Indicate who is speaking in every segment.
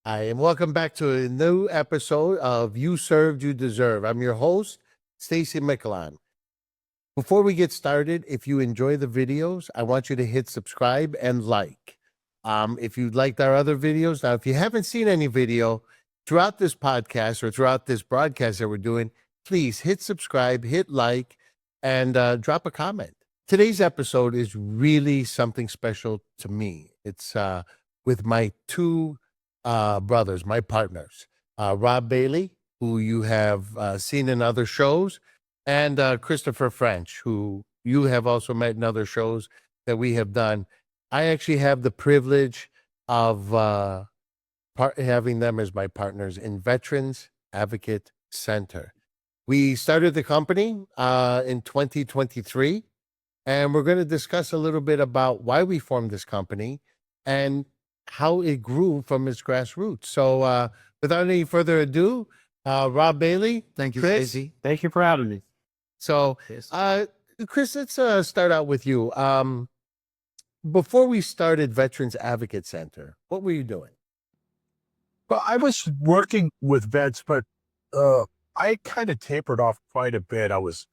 Speaker 1: Hi, and welcome back to a new episode of You Served, You Deserve. I'm your host, Stacy Michelon. Before we get started, if you enjoy the videos, I want you to hit subscribe and like. If you liked our other videos, now, if you haven't seen any video throughout this podcast or throughout this broadcast that we're doing, please hit subscribe, hit like, and drop a comment. Today's episode is really something special to me. It's with my two brothers, my partners, Rob Bailey, who you have seen in other shows, and Christopher French, who you have also met in other shows that we have done. I actually have the privilege of having them as my partners in Veterans Advocate Center. We started the company in 2023, and we're going to discuss a little bit about why we formed this company and how it grew from its grassroots. So without any further ado, Rob Bailey.
Speaker 2: Thank you,
Speaker 1: Chris.
Speaker 2: Stacey.
Speaker 3: Thank you for having me.
Speaker 1: So
Speaker 2: Yes.
Speaker 1: Chris, let's start out with you. Before we started Veterans Advocate Center, what were you doing?
Speaker 3: Well, I was working with vets, but I kind of tapered off quite a bit. I was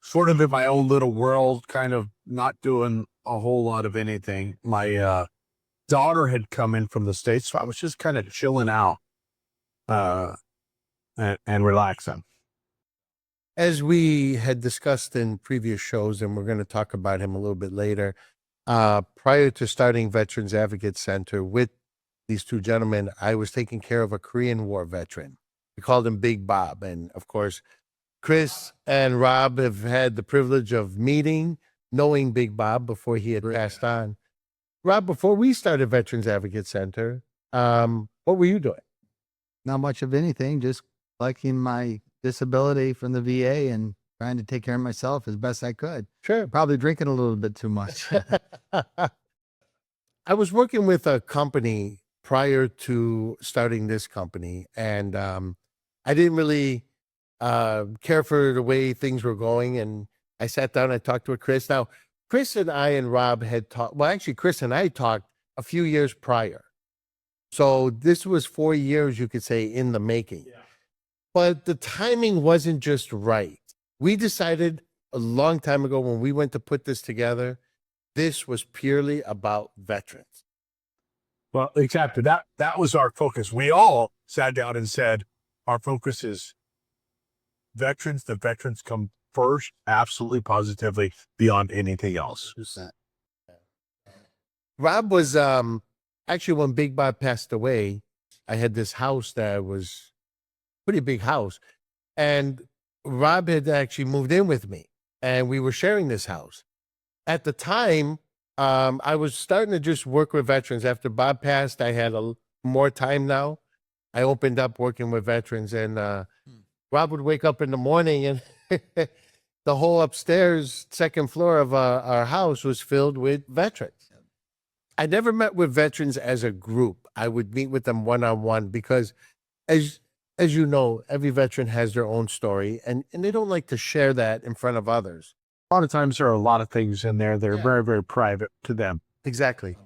Speaker 3: sort of in my own little world, kind of not doing a whole lot of anything. My daughter had come in from the States, so I was just kind of chilling out and relaxing.
Speaker 1: As we had discussed in previous shows, and we're going to talk about him a little bit later, prior to starting Veterans Advocate Center with these two gentlemen, I was taking care of a Korean War veteran. We called him Big Bob. And of course, Chris and Rob have had the privilege of meeting, knowing Big Bob before he had passed on. Rob, before we started Veterans Advocate Center, what were you doing?
Speaker 2: Not much of anything, just liking my disability from the VA and trying to take care of myself as best I could.
Speaker 1: Sure.
Speaker 2: Probably drinking a little bit too much.
Speaker 1: I was working with a company prior to starting this company, and I didn't really care for the way things were going. And I sat down and talked with Chris. Now, Chris and I and Rob had talked. Well, actually, Chris and I talked a few years prior. So this was 4 years, you could say, in the making. Yeah. But the timing wasn't just right. We decided a long time ago when we went to put this together, this was purely about veterans.
Speaker 3: Well, exactly. That was our focus. We all sat down and said, our focus is veterans. The veterans come first, absolutely, positively, beyond anything else.
Speaker 2: 100%.
Speaker 1: Rob was actually, when Big Bob passed away, I had this house that was a pretty big house, and Rob had actually moved in with me, and we were sharing this house. At the time, I was starting to just work with veterans. After Bob passed, I had more time now. I opened up working with veterans, and Rob would wake up in the morning and the whole upstairs second floor of our house was filled with veterans. I never met with veterans as a group. I would meet with them one-on-one because as you know, every veteran has their own story, and they don't like to share that in front of others.
Speaker 3: A lot of times there are a lot of things in there that are very, very private to them.
Speaker 1: Exactly.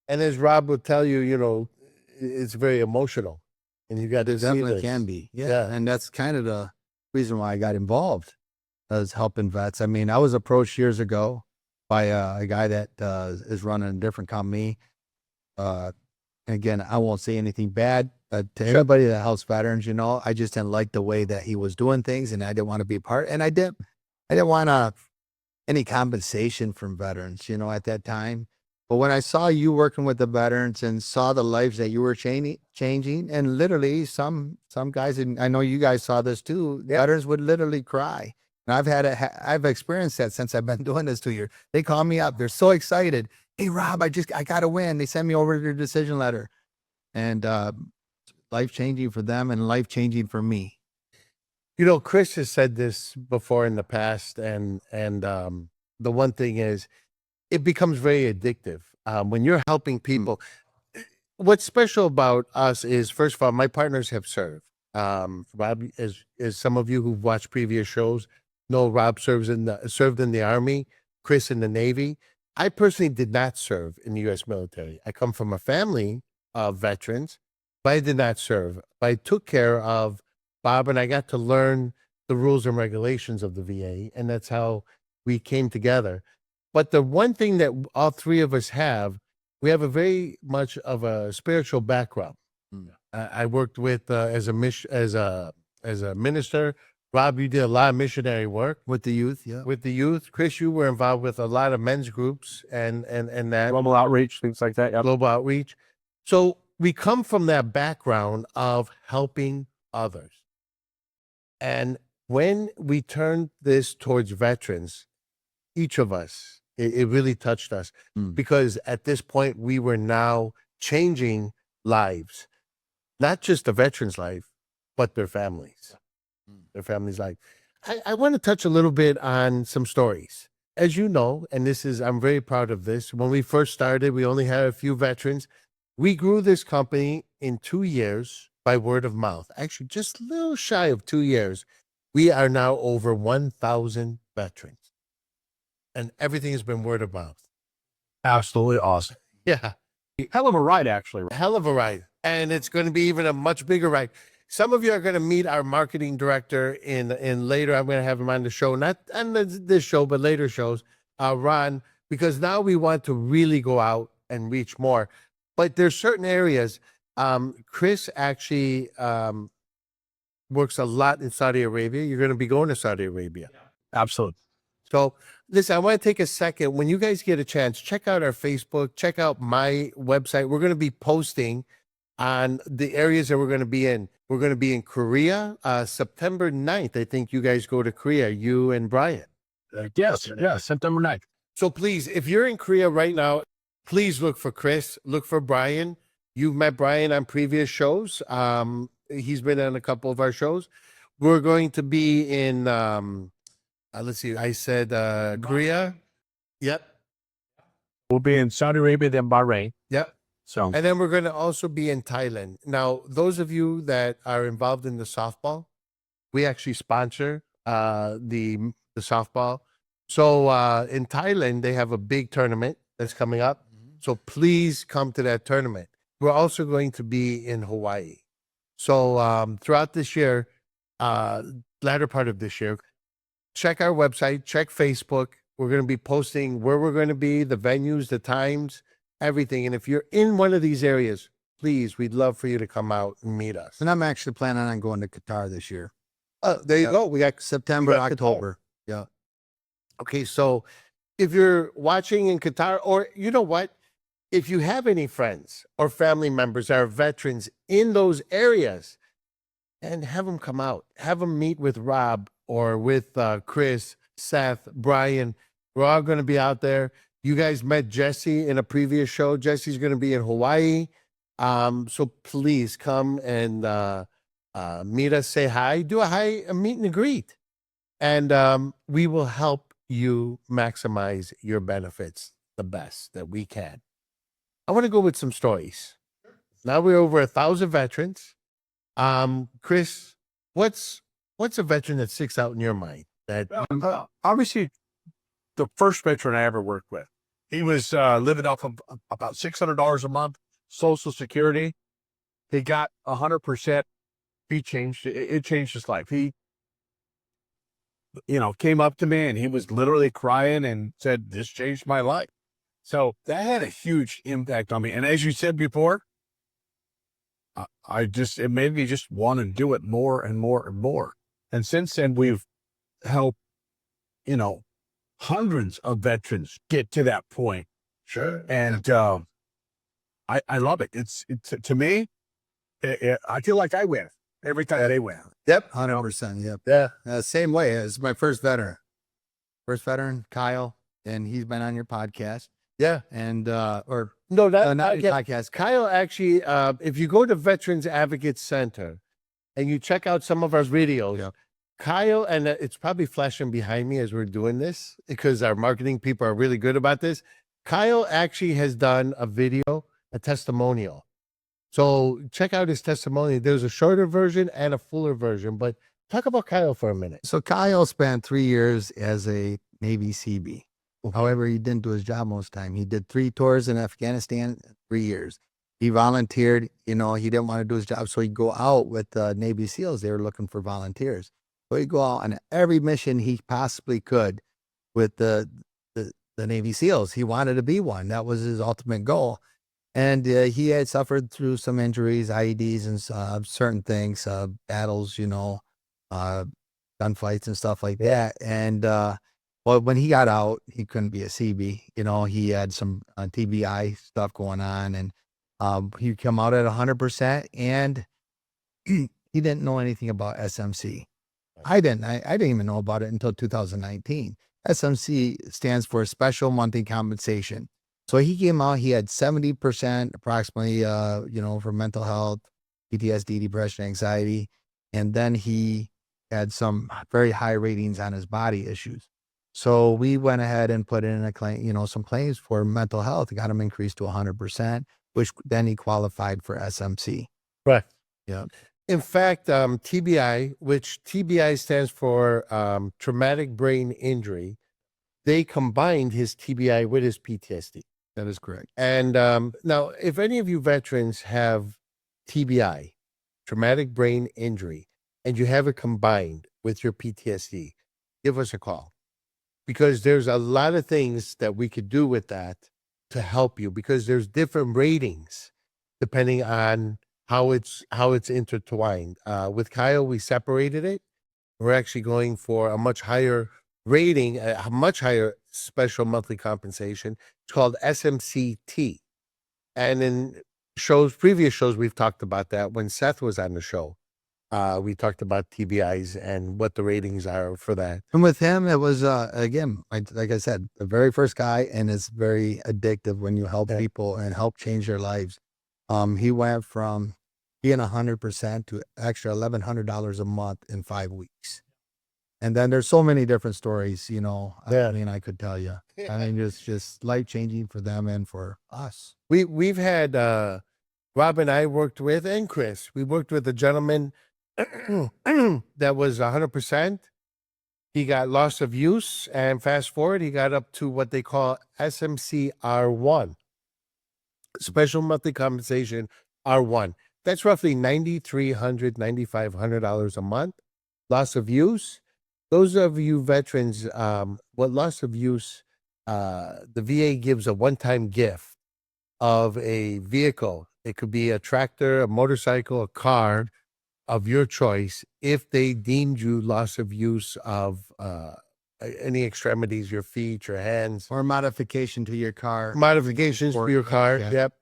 Speaker 1: And as Rob would tell you, you know, it's very emotional, and you got to see
Speaker 2: Definitely
Speaker 1: this.
Speaker 2: can be. Yeah.
Speaker 1: Yeah.
Speaker 2: And that's kind of the reason why I got involved, as helping vets. I mean, I was approached years ago by a guy that is running a different company. And again, I won't say anything bad to anybody that helps veterans. You know, I just didn't like the way that he was doing things, and I didn't want to be a part. And I didn't want any compensation from veterans, you know, at that time. But when I saw you working with the veterans and saw the lives that you were changing, and literally some guys, and I know you guys saw this too, veterans would literally cry. And I've experienced that since I've been doing this 2 years. They call me up. They're so excited. Hey, Rob, I got to win. They send me over their decision letter. And life-changing for them and life-changing for me.
Speaker 1: You know, Chris has said this before in the past, and the one thing is, it becomes very addictive when you're helping people. What's special about us is, first of all, my partners have served. Rob, as some of you who've watched previous shows know, Rob served in the Army, Chris in the Navy. I personally did not serve in the U.S. military. I come from a family of veterans, but I did not serve. But I took care of Bob, and I got to learn the rules and regulations of the VA, and that's how we came together. But the one thing that all three of us have, we have a very much of a spiritual background.
Speaker 2: Mm.
Speaker 1: I worked with as a minister. Rob, you did a lot of missionary work
Speaker 2: With the youth, yeah.
Speaker 1: with the youth. Chris, you were involved with a lot of men's groups and that
Speaker 4: Global outreach, things like that. Yep.
Speaker 1: global outreach. So we come from that background of helping others. And when we turned this towards veterans, each of us, it really touched us
Speaker 2: Mm.
Speaker 1: because at this point we were now changing lives, not just the veterans' life, but their families, their families' life. I want to touch a little bit on some stories. As you know, and I'm very proud of this. When we first started, we only had a few veterans. We grew this company in 2 years by word of mouth. Actually, just a little shy of 2 years. We are now over 1,000 veterans. And everything has been word of mouth.
Speaker 3: Absolutely awesome.
Speaker 1: Yeah.
Speaker 4: Hell of a ride, actually.
Speaker 1: Hell of a ride. And it's going to be even a much bigger ride. Some of you are going to meet our marketing director in later. I'm going to have him on the show, not on this show, but later shows, Ron, because now we want to really go out and reach more. But there's certain areas. Chris actually works a lot in Saudi Arabia. You're going to be going to Saudi Arabia.
Speaker 4: Absolutely.
Speaker 1: So listen, I want to take a second. When you guys get a chance, check out our Facebook, check out my website. We're going to be posting on the areas that we're going to be in. We're going to be in Korea, September 9th. I think you guys go to Korea, you and Brian.
Speaker 3: Yes, September 9th.
Speaker 1: So please, if you're in Korea right now, please look for Chris, look for Brian. You've met Brian on previous shows. He's been on a couple of our shows. We're going to be in, let's see, I said Korea. Yep.
Speaker 4: We'll be in Saudi Arabia, then Bahrain.
Speaker 1: Yep.
Speaker 4: So
Speaker 1: And then we're going to also be in Thailand. Now, those of you that are involved in the softball, we actually sponsor the softball. So in Thailand, they have a big tournament that's coming up. So please come to that tournament. We're also going to be in Hawaii. So throughout this year, latter part of this year, check our website, check Facebook. We're going to be posting where we're going to be, the venues, the times, everything. And if you're in one of these areas, please, we'd love for you to come out and meet us.
Speaker 2: And I'm actually planning on going to Qatar this year.
Speaker 1: There you
Speaker 2: Yeah.
Speaker 1: go. We got
Speaker 2: September,
Speaker 1: You got Qatar.
Speaker 2: October. Yeah.
Speaker 1: Okay, so if you're watching in Qatar, or you know what, if you have any friends or family members that are veterans in those areas, and have them come out, have them meet with Rob or with Chris, Seth, Brian. We're all going to be out there. You guys met Jesse in a previous show. Jesse's going to be in Hawaii. So please come and meet us, say hi, do a meet and greet. And we will help you maximize your benefits the best that we can. I want to go with some stories. Now we're over 1,000 veterans. Chris, what's a veteran that sticks out in your mind? That
Speaker 3: Obviously, the first veteran I ever worked with, he was living off of about $600 a month, Social Security. He got 100%. He changed it. It changed his life. He, came up to me and he was literally crying and said, "This changed my life." So that had a huge impact on me. And as you said before, it made me just want to do it more and more and more. And since then, we've helped, hundreds of veterans get to that point.
Speaker 1: Sure.
Speaker 3: And I love it. It's to me, I feel like I win every time they win.
Speaker 1: Yep.
Speaker 2: 100%. Yep.
Speaker 1: Yeah.
Speaker 2: Same way as my first veteran. First veteran, Kyle, and he's been on your podcast.
Speaker 1: Yeah.
Speaker 2: And,
Speaker 1: No, that
Speaker 2: not
Speaker 1: yeah.
Speaker 2: podcast.
Speaker 1: Kyle actually, if you go to Veterans Advocate Center and you check out some of our videos,
Speaker 2: Yeah.
Speaker 1: Kyle, and it's probably flashing behind me as we're doing this because our marketing people are really good about this. Kyle actually has done a video, a testimonial. So check out his testimony. There's a shorter version and a fuller version, but talk about Kyle for a minute.
Speaker 2: So Kyle spent 3 years as a Navy CB. However, he didn't do his job most time. He did 3 tours in Afghanistan, 3 years. He volunteered, you know, he didn't want to do his job. So he'd go out with the Navy SEALs. They were looking for volunteers. So he'd go out on every mission he possibly could with the Navy SEALs. He wanted to be one. That was his ultimate goal. And he had suffered through some injuries, IEDs, and certain things, battles, you know, gunfights and stuff like that. And well, when he got out, he couldn't be a CB. You know, he had some TBI stuff going on, and he come out at 100%, and he didn't know anything about SMC. I didn't even know about it until 2019. SMC stands for Special Monthly Compensation. So he came out, he had 70% approximately, you know, for mental health, PTSD, depression, anxiety. And then he had some very high ratings on his body issues. So we went ahead and put in a claim, you know, some claims for mental health, got him increased to 100%, which then he qualified for SMC.
Speaker 1: Right.
Speaker 2: Yeah.
Speaker 1: In fact, TBI, which TBI stands for traumatic brain injury, they combined his TBI with his PTSD.
Speaker 2: That is correct.
Speaker 1: And now, if any of you veterans have TBI, traumatic brain injury, and you have it combined with your PTSD, give us a call, because there's a lot of things that we could do with that to help you, because there's different ratings depending on how it's intertwined. With Kyle, we separated it. We're actually going for a much higher rating, a much higher special monthly compensation. It's called SMCT. And in previous shows, we've talked about that. When Seth was on the show, we talked about TBIs and what the ratings are for that.
Speaker 2: And with him, it was, again, like I said, the very first guy, and it's very addictive when you help people and help change their lives. He went from being 100% to extra $1,100 a month in 5 weeks. And then there's so many different stories, you know, I mean, I could tell you. I mean, it's just life-changing for them and for us.
Speaker 1: We've had, Rob and I worked with, and Chris, we worked with a gentleman that was 100%. He got loss of use, and fast forward, he got up to what they call SMC R1, special monthly compensation R1. That's roughly $9,300, $9,500 a month. Loss of use. Those of you veterans, what loss of use, the VA gives a one-time gift of a vehicle. It could be a tractor, a motorcycle, a car of your choice, if they deemed you loss of use of any extremities, your feet, your hands.
Speaker 2: Or modification to your car.
Speaker 1: Modifications to your car,
Speaker 2: Yeah.
Speaker 1: yep.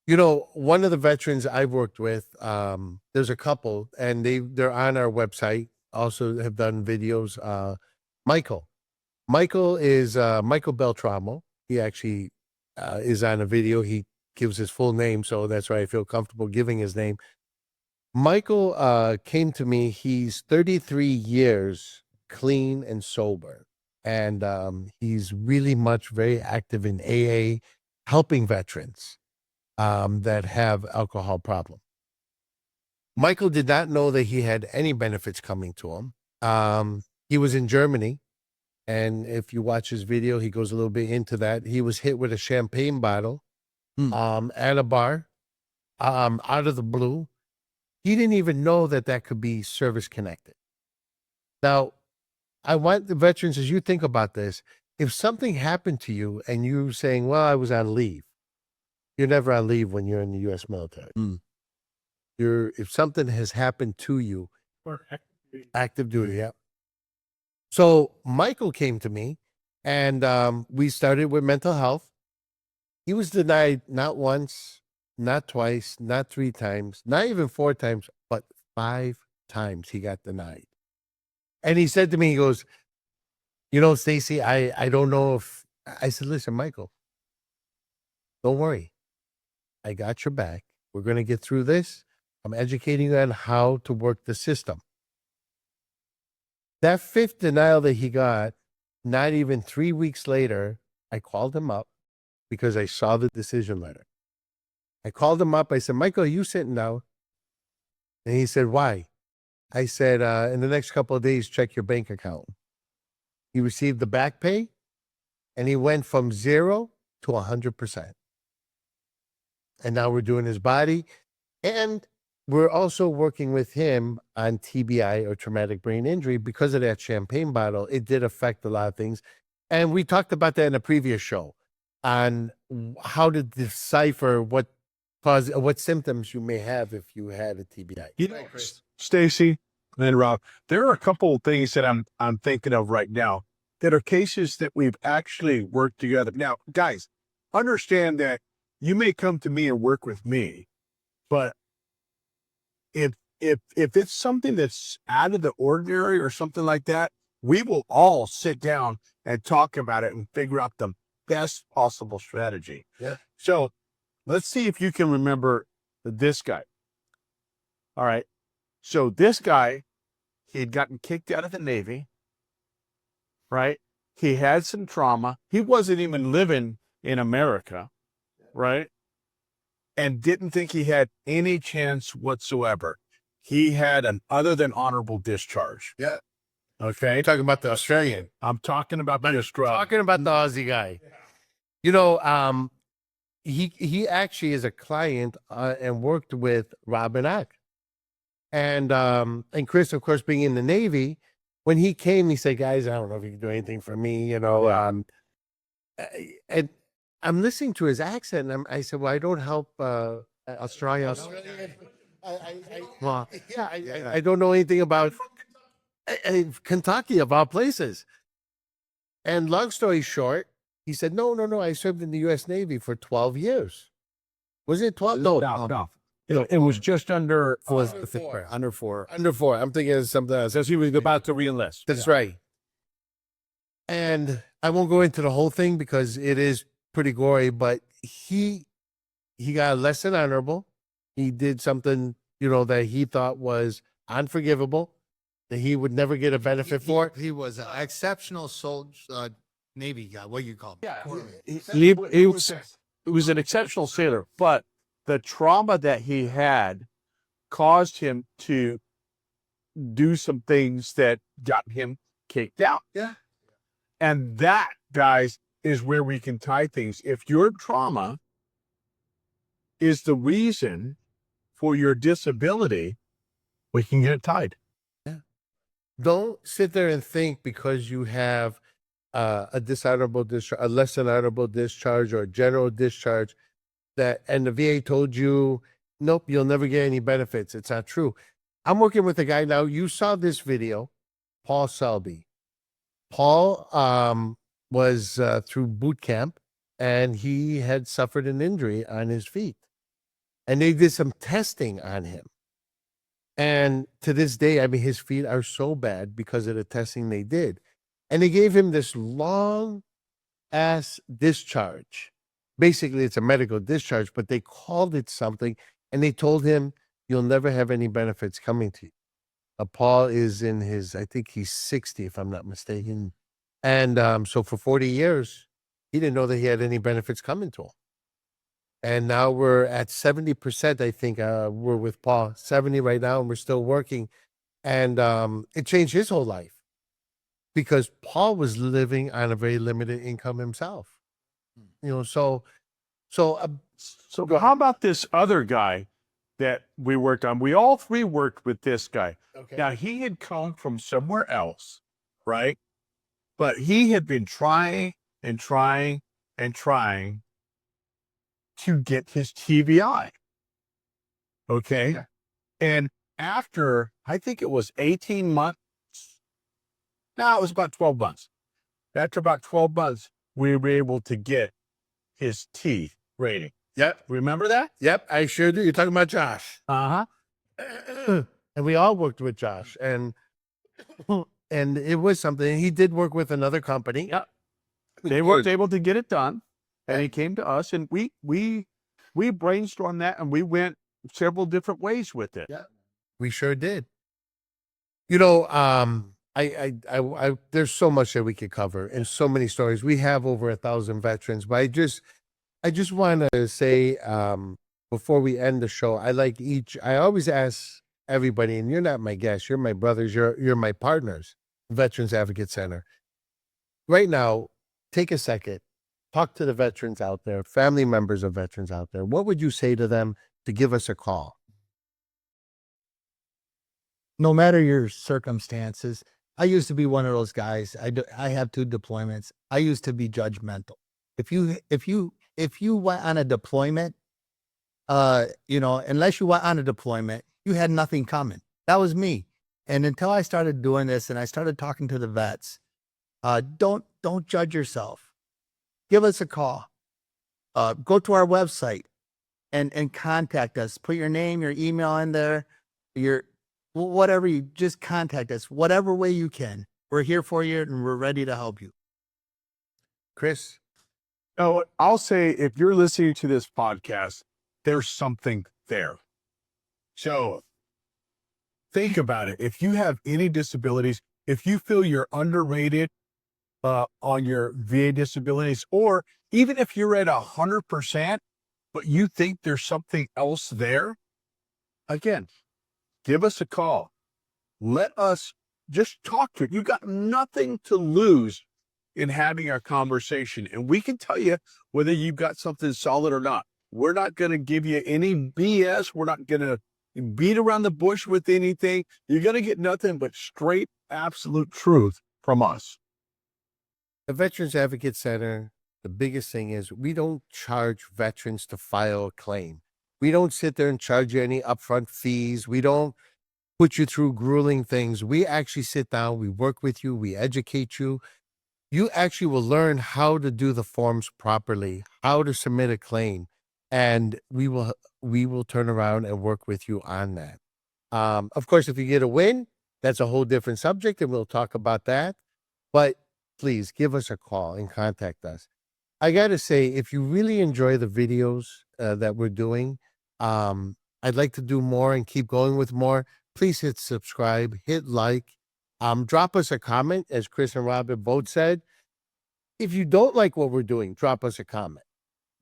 Speaker 1: You know, one of the veterans I've worked with, there's a couple, and they're on our website, also have done videos. Michael is Michael Beltramo. He actually is on a video. He gives his full name, so that's why I feel comfortable giving his name. Michael came to me. He's 33 years clean and sober, and he's really much very active in AA, helping veterans that have alcohol problem. Michael did not know that he had any benefits coming to him. He was in Germany, and if you watch his video, he goes a little bit into that. He was hit with a champagne bottle at a bar out of the blue. He didn't even know that could be service connected. Now, I want the veterans, as you think about this, if something happened to you and you're saying, well, I was on leave, you're never on leave when you're in the U.S. military. If something has happened to you, active duty, yeah. So Michael came to me, and we started with mental health. He was denied not once, not twice, not 3 times, not even 4 times, but 5 times he got denied. And he said to me, he goes, you know, Stacy, I don't know if, I said, listen, Michael, don't worry. I got your back. We're going to get through this. I'm educating you on how to work the system. That 5th denial that he got, not even 3 weeks later, I called him up because I saw the decision letter. I called him up. I said, Michael, are you sitting down? And he said, why? I said, in the next couple of days, check your bank account. He received the back pay, and he went from 0 to 100%. And now we're doing his body. And we're also working with him on TBI, or traumatic brain injury, because of that champagne bottle. It did affect a lot of things. And we talked about that in a previous show on how to decipher what symptoms you may have if you had a TBI.
Speaker 3: You know, Stacy and Rob, there are a couple of things that I'm thinking of right now that are cases that we've actually worked together. Now, guys, understand that you may come to me and work with me, but if it's something that's out of the ordinary or something like that, we will all sit down and talk about it and figure out the best possible strategy.
Speaker 1: Yeah.
Speaker 3: So let's see if you can remember this guy.
Speaker 4: All right. So this guy, he had gotten kicked out of the Navy, right? He had some trauma. He wasn't even living in America, right?
Speaker 3: And didn't think he had any chance whatsoever. He had an other than honorable discharge.
Speaker 1: Yeah.
Speaker 3: Okay.
Speaker 1: You're talking about the Australian.
Speaker 3: I'm talking about this drug.
Speaker 1: Talking about the Aussie guy. You know, he actually is a client and worked with Robin Ack. And Chris, of course, being in the Navy, when he came, he said, guys, I don't know if you can do anything for me, you know. And I'm listening to his accent, and I said, well, I don't help Australia. I don't know anything about Kentucky, of all places. And long story short, he said, no, I served in the U.S. Navy for 12 years. Was it 12? No.
Speaker 3: It was just under
Speaker 2: Under 4.
Speaker 1: Under 4. I'm thinking of something else.
Speaker 3: says he was about to reenlist.
Speaker 1: That's right. And I won't go into the whole thing because it is pretty gory, but he got less than honorable. He did something, you know, that he thought was unforgivable, that he would never get a benefit for.
Speaker 2: He was an exceptional soldier, Navy guy. What do you call him?
Speaker 4: Yeah. He was an exceptional sailor, but the trauma that he had caused him to do some things that got him kicked out.
Speaker 1: Yeah.
Speaker 3: And that, guys, is where we can tie things. If your trauma is the reason for your disability, we can get it tied.
Speaker 1: Don't sit there and think because you have a dishonorable discharge, a less than honorable discharge, or a general discharge, and the VA told you, nope, you'll never get any benefits. It's not true. I'm working with a guy now. You saw this video, Paul Selby. Paul was through boot camp, and he had suffered an injury on his feet. And they did some testing on him. And to this day, I mean, his feet are so bad because of the testing they did. And they gave him this long ass discharge. Basically, it's a medical discharge, but they called it something, and they told him, you'll never have any benefits coming to you. Paul is in his, I think he's 60, if I'm not mistaken. And so for 40 years, he didn't know that he had any benefits coming to him. And now we're at 70%, I think. We're with Paul, 70 right now, and we're still working. And it changed his whole life because Paul was living on a very limited income himself. You know, so
Speaker 4: how about this other guy that we worked on? We all three worked with this guy.
Speaker 1: okay.
Speaker 4: Now, he had come from somewhere else, right? But he had been trying and trying and trying to get his TBI. Okay.
Speaker 1: Yeah.
Speaker 4: And after, I think it was 18 months. No, it was about 12 months. After about 12 months, we were able to get his T rating.
Speaker 1: Yep.
Speaker 4: Remember that?
Speaker 1: Yep, I sure do. You're talking about Josh.
Speaker 4: Uh-huh.
Speaker 1: And we all worked with Josh. And it was something. He did work with another company.
Speaker 4: Yeah. They weren't able to get it done. And he came to us, and we brainstormed that, and we went several different ways with it.
Speaker 1: Yeah. We sure did. You know, I there's so much that we could cover and so many stories. We have over 1,000 veterans, but I just want to say, before we end the show, I always ask everybody, and you're not my guest, you're my brothers, you're my partners, Veterans Advocate Center. Right now, take a second, talk to the veterans out there, family members of veterans out there. What would you say to them to give us a call?
Speaker 2: No matter your circumstances, I used to be one of those guys. I have 2 deployments. I used to be judgmental. If you went on a deployment, unless you went on a deployment, you had nothing coming. That was me. And until I started doing this and I started talking to the vets, don't judge yourself. Give us a call. Go to our website and contact us. Put your name, your email in there, whatever, you just contact us, whatever way you can. We're here for you and we're ready to help you.
Speaker 1: Chris?
Speaker 3: Oh, I'll say if you're listening to this podcast, there's something there. So think about it. If you have any disabilities, if you feel you're underrated on your VA disabilities, or even if you're at 100%, but you think there's something else there, again, give us a call. Let us just talk to you. You got nothing to lose in having our conversation. And we can tell you whether you've got something solid or not. We're not going to give you any BS. We're not going to beat around the bush with anything. You're going to get nothing but straight, absolute truth from us.
Speaker 1: The Veterans Advocate Center, the biggest thing is we don't charge veterans to file a claim. We don't sit there and charge you any upfront fees. We don't put you through grueling things. We actually sit down, we work with you, we educate you. You actually will learn how to do the forms properly, how to submit a claim, and we will turn around and work with you on that. Of course, if you get a win, that's a whole different subject, and we'll talk about that. But please give us a call and contact us. I got to say, if you really enjoy the videos that we're doing, I'd like to do more and keep going with more. Please hit subscribe, hit like, drop us a comment, as Chris and Robert both said. If you don't like what we're doing, drop us a comment.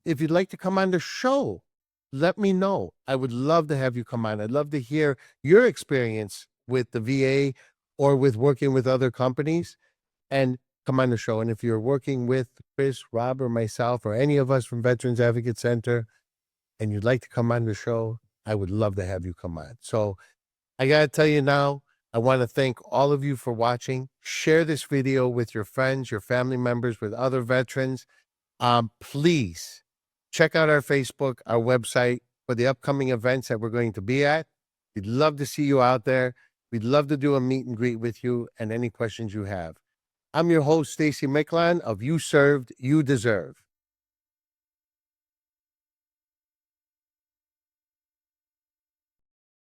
Speaker 1: If you'd like to come on the show, let me know. I would love to have you come on. I'd love to hear your experience with the VA or with working with other companies, and come on the show. And if you're working with Chris, Rob, or myself, or any of us from Veterans Advocate Center, and you'd like to come on the show, I would love to have you come on. So I got to tell you now, I want to thank all of you for watching. Share this video with your friends, your family members, with other veterans. Please check out our Facebook, our website for the upcoming events that we're going to be at. We'd love to see you out there. We'd love to do a meet and greet with you and any questions you have. I'm your host, Stacy Micklon of You Served, You Deserve.